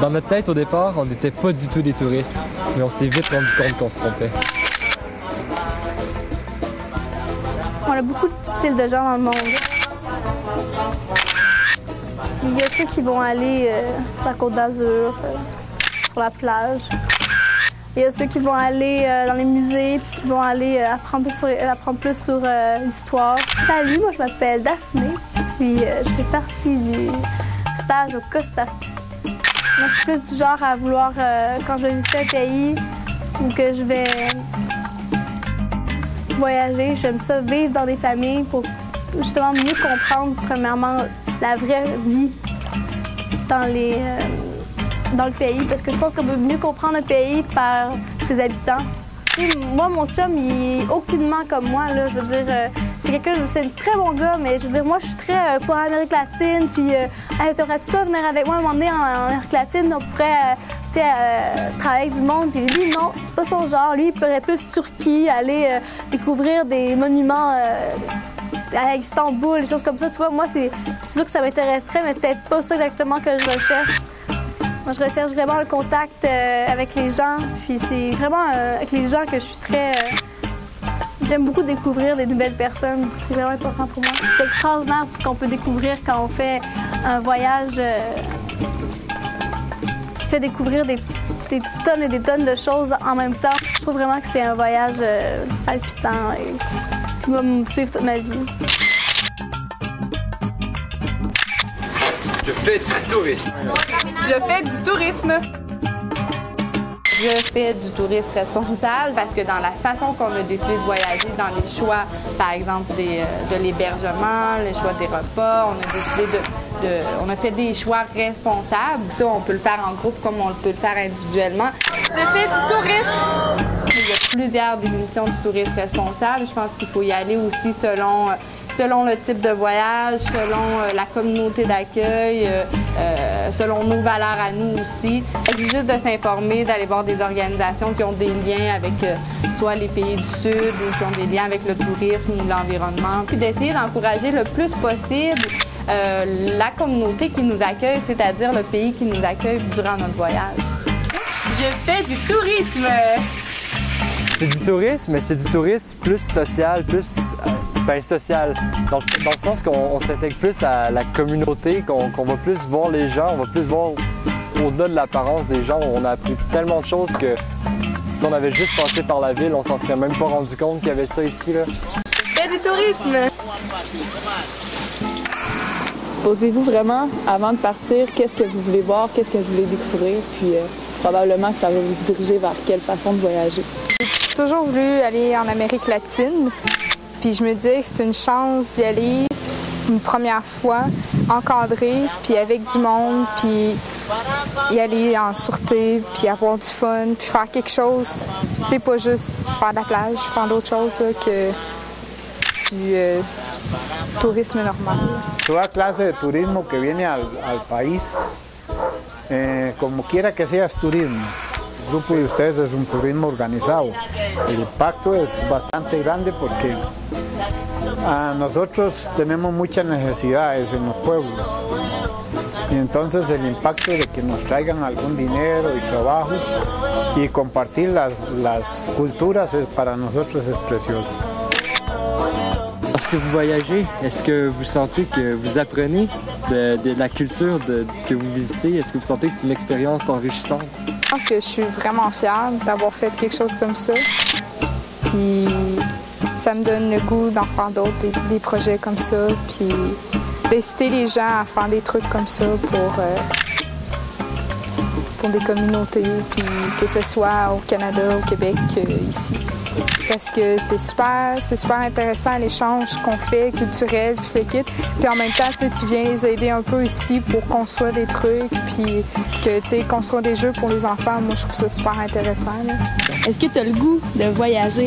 Dans notre tête, au départ, on n'était pas du tout des touristes, mais on s'est vite rendu compte qu'on se trompait. On a beaucoup de styles de gens dans le monde. Il y a ceux qui vont aller sur la Côte d'Azur, sur la plage. Il y a ceux qui vont aller dans les musées, puis qui vont aller apprendre plus sur l'histoire. Salut, moi je m'appelle Daphné, puis je fais partie du stage au Costa Rica. Moi je suis plus du genre à vouloir, quand je vais visiter un pays ou que je vais voyager, j'aime ça vivre dans des familles pour justement mieux comprendre premièrement la vraie vie dans le pays, parce que je pense qu'on peut mieux comprendre un pays par ses habitants. Et moi, mon chum, il est aucunement comme moi, là, je veux dire, c'est un très bon gars, mais je veux dire, moi, je suis très pour l'Amérique latine, puis hey, t'aurais-tu ça venir avec moi à un moment donné en Amérique latine, on pourrait travailler avec du monde, puis lui, non, c'est pas son genre, lui, il pourrait plus Turquie, aller découvrir des monuments à Istanbul, des choses comme ça, tu vois, moi, c'est sûr que ça m'intéresserait, mais c'est peut-être pas ça exactement que je recherche. Moi, je recherche vraiment le contact avec les gens, puis c'est vraiment avec les gens que je suis très... J'aime beaucoup découvrir des nouvelles personnes, c'est vraiment important pour moi. C'est extraordinaire tout ce qu'on peut découvrir quand on fait un voyage qui fait découvrir des tonnes et des tonnes de choses en même temps. Je trouve vraiment que c'est un voyage palpitant et qui va me suivre toute ma vie. Je fais du tourisme. Je fais du tourisme. Je fais du tourisme responsable parce que dans la façon qu'on a décidé de voyager, dans les choix, par exemple, de l'hébergement, les choix des repas, on a décidé on a fait des choix responsables. Ça, on peut le faire en groupe comme on peut le faire individuellement. Je fais du tourisme. Il y a plusieurs définitions du tourisme responsable. Je pense qu'il faut y aller aussi selon le type de voyage, selon la communauté d'accueil, selon nos valeurs à nous aussi. C'est juste de s'informer, d'aller voir des organisations qui ont des liens avec soit les pays du Sud ou qui ont des liens avec le tourisme ou l'environnement. Puis d'essayer d'encourager le plus possible la communauté qui nous accueille, c'est-à-dire le pays qui nous accueille durant notre voyage. Je fais du tourisme. C'est du tourisme, mais c'est du tourisme plus social, plus social. Dans le sens qu'on s'intègre plus à la communauté, qu'on va plus voir les gens, on va plus voir au-delà de l'apparence des gens. On a appris tellement de choses que si on avait juste passé par la ville, on s'en serait même pas rendu compte qu'il y avait ça ici, là. Je fais du tourisme. Posez-vous vraiment, avant de partir, qu'est-ce que vous voulez voir, qu'est-ce que vous voulez découvrir, puis probablement que ça va vous diriger vers quelle façon de voyager. J'ai toujours voulu aller en Amérique latine, puis je me disais que c'était une chance d'y aller une première fois, encadré, puis avec du monde, puis y aller en sûreté, puis avoir du fun, puis faire quelque chose. Tu sais, pas juste faire de la plage, faire d'autres choses là, que du tourisme normal. Toda clase de turismo que viene al país, como quiera que sea, es turismo. El grupo de ustedes es un turismo organizado. El impacto es bastante grande porque nosotros tenemos muchas necesidades en los pueblos. Y entonces el impacto de que nos traigan algún dinero y trabajo y compartir las culturas para nosotros es precioso. Lorsque vous voyagez, est-ce que vous sentez que vous apprenez de la culture que vous visitez? Est-ce que vous sentez que c'est une expérience enrichissante? Je pense que je suis vraiment fière d'avoir fait quelque chose comme ça. Puis ça me donne le goût d'en faire d'autres, des projets comme ça. Puis d'inciter les gens à faire des trucs comme ça pour des communautés, puis que ce soit au Canada, au Québec, ici. Parce que c'est super intéressant l'échange qu'on fait, culturel, puis le kit. Puis en même temps, tu viens les aider un peu ici pour construire des trucs, puis que construire des jeux pour les enfants. Moi, je trouve ça super intéressant. Est-ce que tu as le goût de voyager?